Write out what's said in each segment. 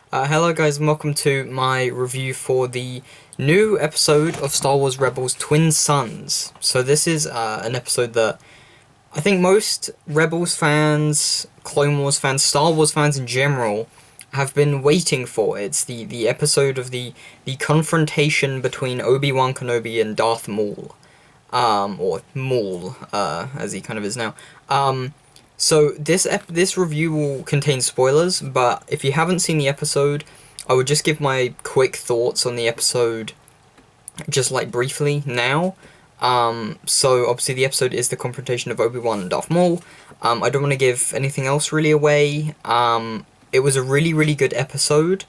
Hello guys and welcome to my review for the new episode of Star Wars Rebels Twin Suns. So this is an episode that I think most Rebels fans, Clone Wars fans, Star Wars fans in general have been waiting for. It's the episode of the confrontation between Obi-Wan Kenobi and Darth Maul. Or Maul, as he kind of is now. So this review will contain spoilers, but if you haven't seen the episode, I would just give my quick thoughts on the episode, just like briefly now. So obviously the episode is the confrontation of Obi-Wan and Darth Maul. I don't want to give anything else really away. It was a really good episode.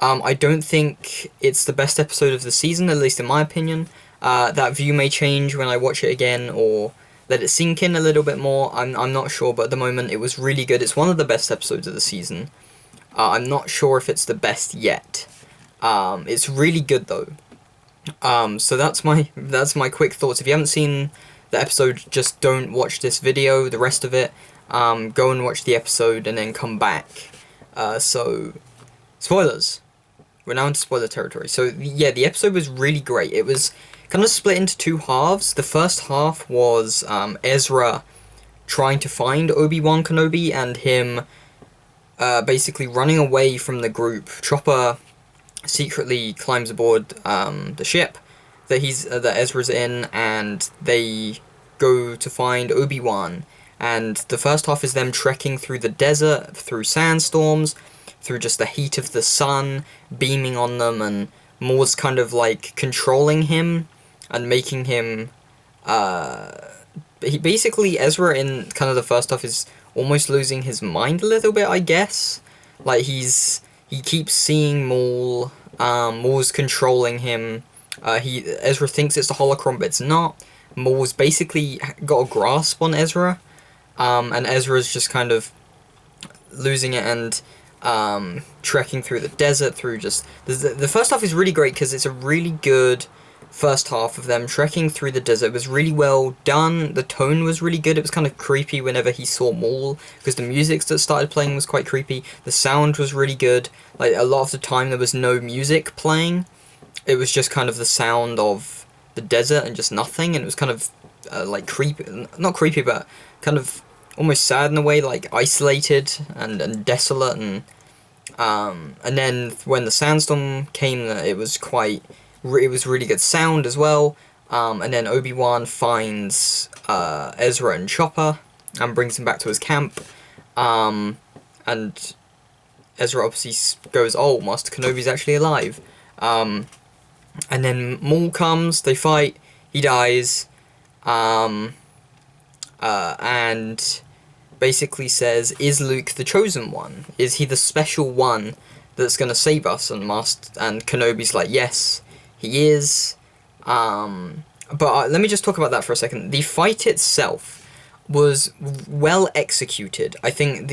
I don't think it's the best episode of the season, at least in my opinion. That view may change when I watch it again, or let it sink in a little bit more. I'm not sure, but at the moment it was really good. It's one of the best episodes of the season. I'm not sure if it's the best yet. It's really good though. So that's my quick thoughts. If you haven't seen the episode, just don't watch this video. The rest of it, go and watch the episode and then come back. So spoilers. We're now into spoiler territory. So yeah, the episode was really great. It was kind of split into two halves. The first half was Ezra trying to find Obi-Wan Kenobi and him basically running away from the group. Chopper secretly climbs aboard the ship that Ezra's in, and they go to find Obi-Wan. And the first half is them trekking through the desert, through sandstorms, through just the heat of the sun beaming on them, and Maul's kind of like controlling him and making him Ezra in kind of the first half is almost losing his mind a little bit, I guess. Like he keeps seeing Maul. Maul's controlling him. Ezra thinks it's the holocron, but it's not. Maul's basically got a grasp on Ezra, and Ezra's just kind of losing it and trekking through the desert, through just the first half is really great because it's a really good first half of them trekking through the desert. It was really well done. The tone was really good. It was kind of creepy whenever he saw Maul, because the music that started playing was quite creepy. The sound was really good. Like, a lot of the time there was no music playing. It was just kind of the sound of the desert and just nothing, and it was kind of like creepy, not creepy, but kind of almost sad in a way, like isolated and desolate, and then when the sandstorm came, it was really good sound as well. And then Obi-Wan finds Ezra and Chopper and brings him back to his camp. And Ezra obviously goes, "Oh, Master Kenobi's actually alive." And then Maul comes, they fight, he dies, and basically says, "Is Luke the chosen one? Is he the special one that's gonna save us?" And Kenobi's like, "Yes, he is." But let me just talk about that for a second. The fight itself was well executed. I think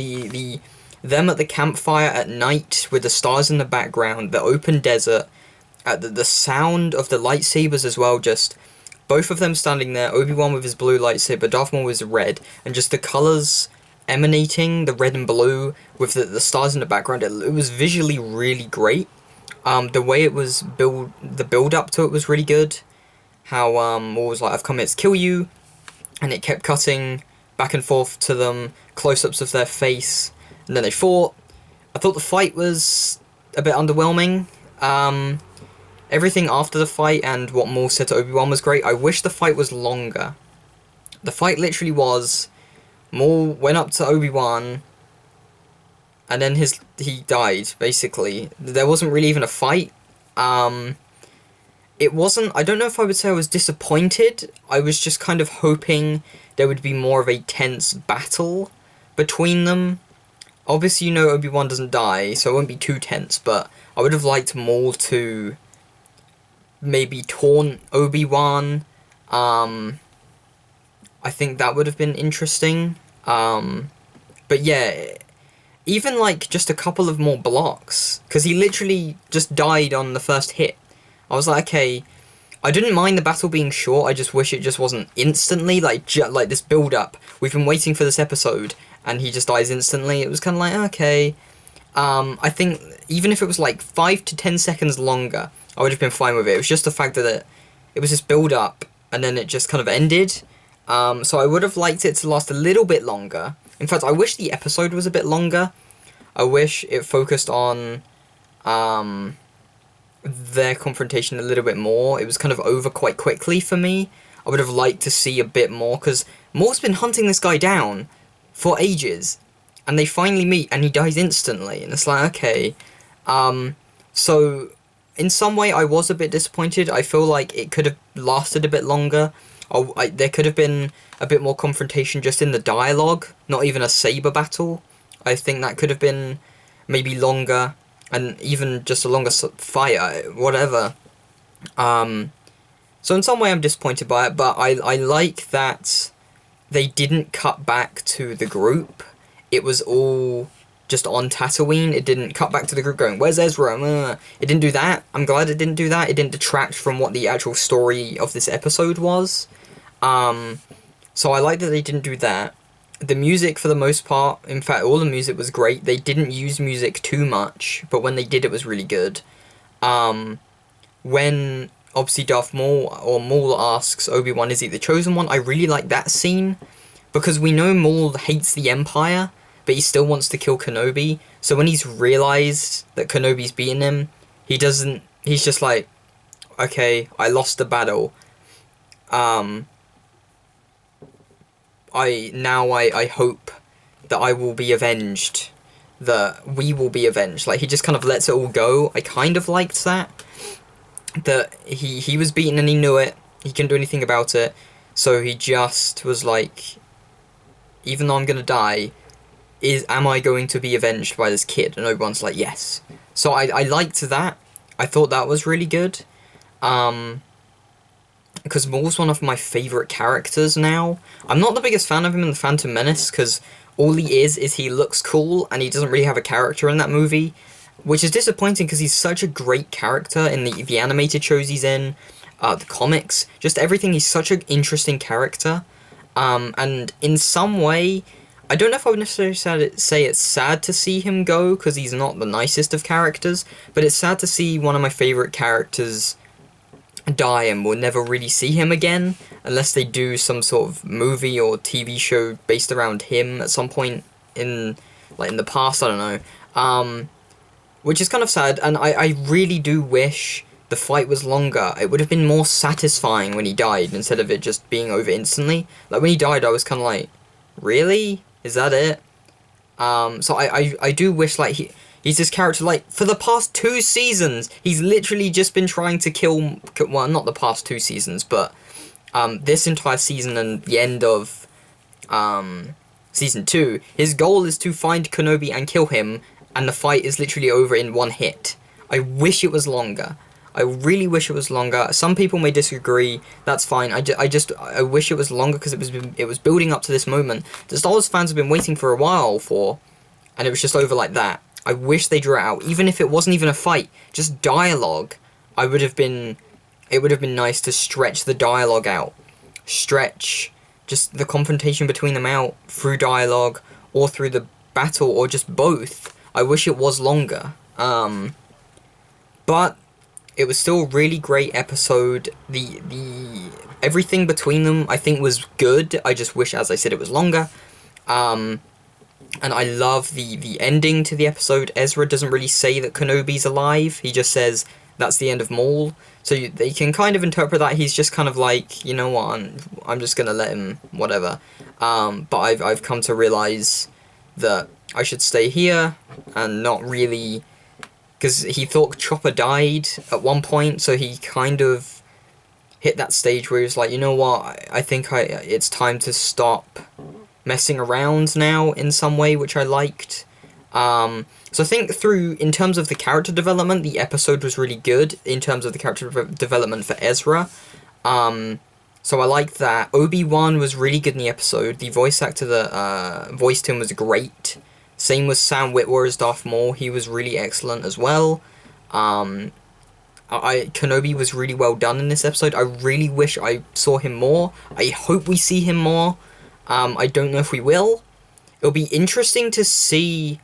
them at the campfire at night with the stars in the background, the open desert, the sound of the lightsabers as well, just both of them standing there, Obi-Wan with his blue lightsaber, Darth Maul with his red, and just the colours emanating, the red and blue, with the stars in the background, it was visually really great. The way it was the build up to it was really good. How Maul was like, "I've come here to kill you," and it kept cutting back and forth to them, close-ups of their face, and then they fought. I thought the fight was a bit underwhelming. Everything after the fight and what Maul said to Obi-Wan was great. I wish the fight was longer. The fight literally was, Maul went up to Obi-Wan, and then he died, basically. There wasn't really even a fight. It wasn't, I don't know if I would say I was disappointed. I was just kind of hoping there would be more of a tense battle between them. Obviously, Obi-Wan doesn't die, so it won't be too tense, but I would have liked Maul to maybe taunt Obi-Wan. I think that would have been interesting. But yeah, even like just a couple of more blocks, because he literally just died on the first hit. I was like, okay, I didn't mind the battle being short, I just wish it just wasn't instantly, like this build-up. We've been waiting for this episode, and he just dies instantly. It was kind of like, okay. I think even if it was like 5 to 10 seconds longer, I would have been fine with it. It was just the fact that it was this build up and then it just kind of ended. So I would have liked it to last a little bit longer. In fact, I wish the episode was a bit longer. I wish it focused on their confrontation a little bit more. It was kind of over quite quickly for me. I would have liked to see a bit more, because Maul's been hunting this guy down for ages, and they finally meet, and he dies instantly, and it's like, okay. So, in some way, I was a bit disappointed. I feel like it could have lasted a bit longer. There could have been a bit more confrontation just in the dialogue, not even a saber battle. I think that could have been maybe longer, and even just a longer fight, whatever. So in some way I'm disappointed by it, but I like that they didn't cut back to the group. It was all just on Tatooine. It didn't cut back to the group going, where's Ezra? It didn't do that. I'm glad it didn't do that. It didn't detract from what the actual story of this episode was. So I like that they didn't do that. The music, for the most part, in fact, all the music was great. They didn't use music too much, but when they did, it was really good. When, obviously, Darth Maul, or Maul asks Obi-Wan, is he the chosen one? I really like that scene, because we know Maul hates the Empire, but he still wants to kill Kenobi. So when he's realized that Kenobi's beaten him, he's just like, okay, I lost the battle. I hope that I will be avenged, that we will be avenged. Like, he just kind of lets it all go. I kind of liked that. That he was beaten and he knew it. He couldn't do anything about it. So he just was like, even though I'm gonna die, am I going to be avenged by this kid? And Obi-Wan's like, yes. So I liked that. I thought that was really good. Because Maul's one of my favourite characters now. I'm not the biggest fan of him in The Phantom Menace, because all he is he looks cool, and he doesn't really have a character in that movie, which is disappointing, because he's such a great character in the animated shows he's in, the comics, just everything. He's such an interesting character, and in some way, I don't know if I would necessarily say it's sad to see him go, because he's not the nicest of characters, but it's sad to see one of my favourite characters die, and we'll never really see him again unless they do some sort of movie or TV show based around him at some point in the past. I don't know, which is kind of sad, and I really do wish the fight was longer. It would have been more satisfying when he died instead of it just being over instantly. Like, when he died, I was kind of like, really? Is that it? So I do wish, like, he's this character, like, for the past 2 seasons, he's literally just been trying to kill, well, not the past 2 seasons, but this entire season and the end of Season 2, his goal is to find Kenobi and kill him, and the fight is literally over in one hit. I wish it was longer. I really wish it was longer. Some people may disagree. That's fine. I wish it was longer, because it was building up to this moment that Star Wars fans have been waiting for a while for, and it was just over like that. I wish they drew it out, even if it wasn't even a fight, just dialogue. It would have been nice to stretch the dialogue out, stretch just the confrontation between them out through dialogue or through the battle, or just both. I wish it was longer. But it was still a really great episode. The everything between them, I think, was good. I just wish, as I said, it was longer. And I love the ending to the episode. Ezra doesn't really say that Kenobi's alive. He just says that's the end of Maul. So they can kind of interpret that he's just kind of like, you know what, I'm just gonna let him, whatever. But I've come to realize that I should stay here and not really, because he thought Chopper died at one point, so he kind of hit that stage where he was like, you know what, I think it's time to stop messing around now in some way, which I liked. So I think in terms of the character development, the episode was really good in terms of the character development for Ezra. So I liked that. Obi-Wan was really good in the episode. The voice actor that voiced him was great. Same with Sam Witwer as Darth Maul. He was really excellent as well. Kenobi was really well done in this episode. I really wish I saw him more. I hope we see him more. I don't know if we will. It'll be interesting to see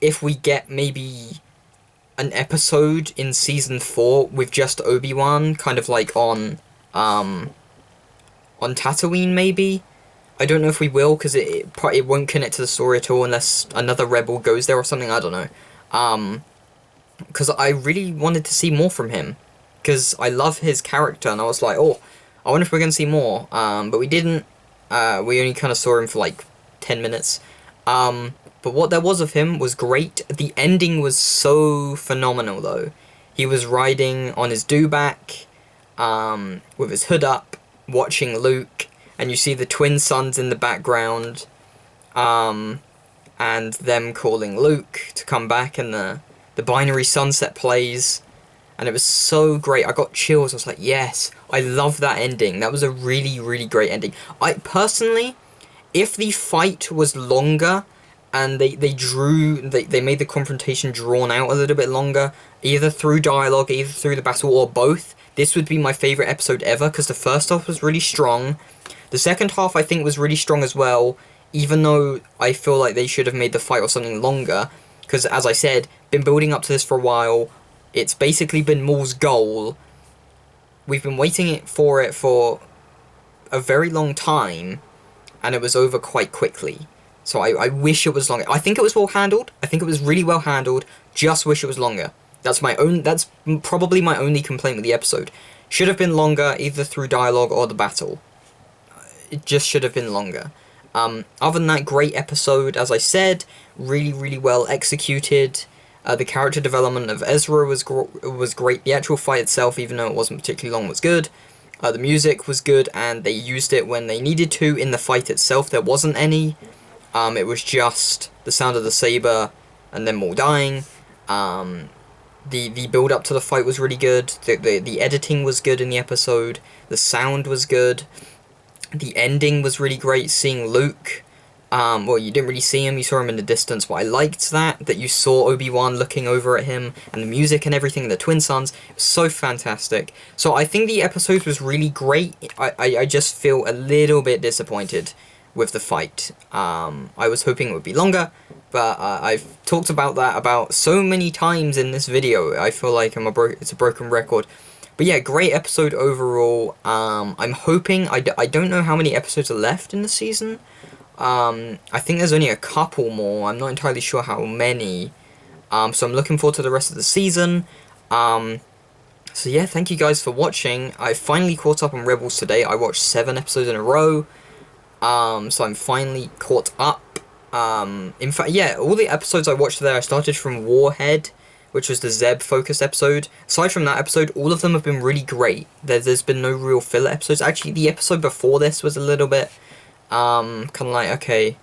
if we get maybe an episode in season 4 with just Obi-Wan, kind of like on Tatooine, maybe. I don't know if we will, because it won't connect to the story at all unless another rebel goes there or something, I don't know. Because I really wanted to see more from him, because I love his character, and I was like, oh, I wonder if we're going to see more, but we didn't. We only kind of saw him for like 10 minutes. But what there was of him was great. The ending was so phenomenal, though. He was riding on his dewback, with his hood up, watching Luke, and you see the twin suns in the background, and them calling Luke to come back, and the binary sunset plays, and it was so great. I got chills. I was like, yes, I love that ending. That was a really, really great ending. I personally, if the fight was longer, and they made the confrontation drawn out a little bit longer, either through dialogue, either through the battle, or both, this would be my favourite episode ever, because the first half was really strong. The second half, I think, was really strong as well, even though I feel like they should have made the fight or something longer, because, as I said, been building up to this for a while. It's basically been Maul's goal. We've been waiting for it for a very long time, and it was over quite quickly. So I wish it was longer. I think it was well handled. I think it was really well handled. Just wish it was longer. That's probably my only complaint with the episode. Should have been longer, either through dialogue or the battle. It just should have been longer. Other than that, great episode, as I said. Really, really well executed. The character development of Ezra was great. The actual fight itself, even though it wasn't particularly long, was good. The music was good, and they used it when they needed to. In the fight itself, there wasn't any. It was just the sound of the saber, and then Maul dying. The build up to the fight was really good. The editing was good in the episode. The sound was good. The ending was really great. Seeing Luke. Well, you didn't really see him, you saw him in the distance, but I liked that you saw Obi-Wan looking over at him, and the music and everything, the Twin Suns, it was so fantastic. So I think the episode was really great. I just feel a little bit disappointed with the fight. I was hoping it would be longer, but I've talked about that about so many times in this video. I feel like it's a broken record. But yeah, great episode overall. I'm hoping, I don't know how many episodes are left in the season. I think there's only a couple more. I'm not entirely sure how many. So I'm looking forward to the rest of the season. So yeah, thank you guys for watching. I finally caught up on Rebels today. I watched 7 episodes in a row. So I'm finally caught up. In fact, yeah, all the episodes I watched today, I started from Warhead, which was the Zeb-focused episode. Aside from that episode, all of them have been really great. There's been no real filler episodes. Actually, the episode before this was a little bit... kind of like, okay,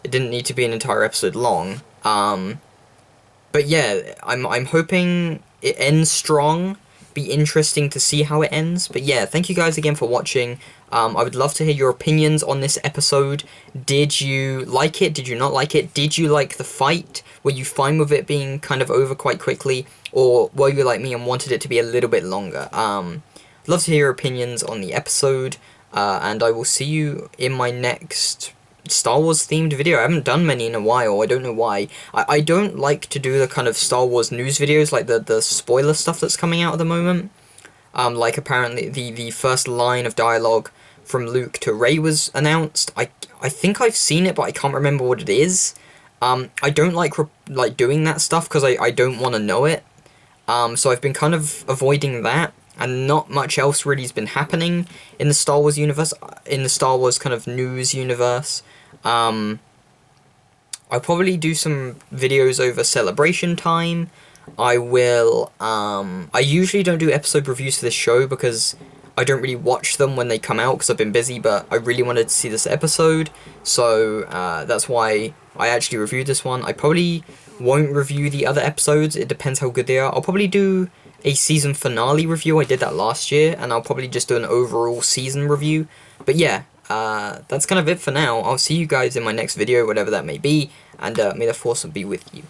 it didn't need to be an entire episode long. But yeah, I'm hoping it ends strong. Be interesting to see how it ends. But yeah, thank you guys again for watching. I would love to hear your opinions on this episode. Did you like it? Did you not like it? Did you like the fight? Were you fine with it being kind of over quite quickly? Or were you like me and wanted it to be a little bit longer? I'd love to hear your opinions on the episode. And I will see you in my next Star Wars themed video. I haven't done many in a while, I don't know why. I don't like to do the kind of Star Wars news videos, like the spoiler stuff that's coming out at the moment. Like apparently the first line of dialogue from Luke to Rey was announced. I think I've seen it, but I can't remember what it is. I don't like doing that stuff, because I don't want to know it. So I've been kind of avoiding that. And not much else really has been happening in the Star Wars universe, in the Star Wars kind of news universe. I'll probably do some videos over Celebration time. I will, I usually don't do episode reviews for this show because I don't really watch them when they come out because I've been busy, but I really wanted to see this episode, so that's why I actually reviewed this one. I probably won't review the other episodes, it depends how good they are. I'll probably do a season finale review, I did that last year, and I'll probably just do an overall season review. But yeah, that's kind of it for now. I'll see you guys in my next video, whatever that may be, and may the Force be with you.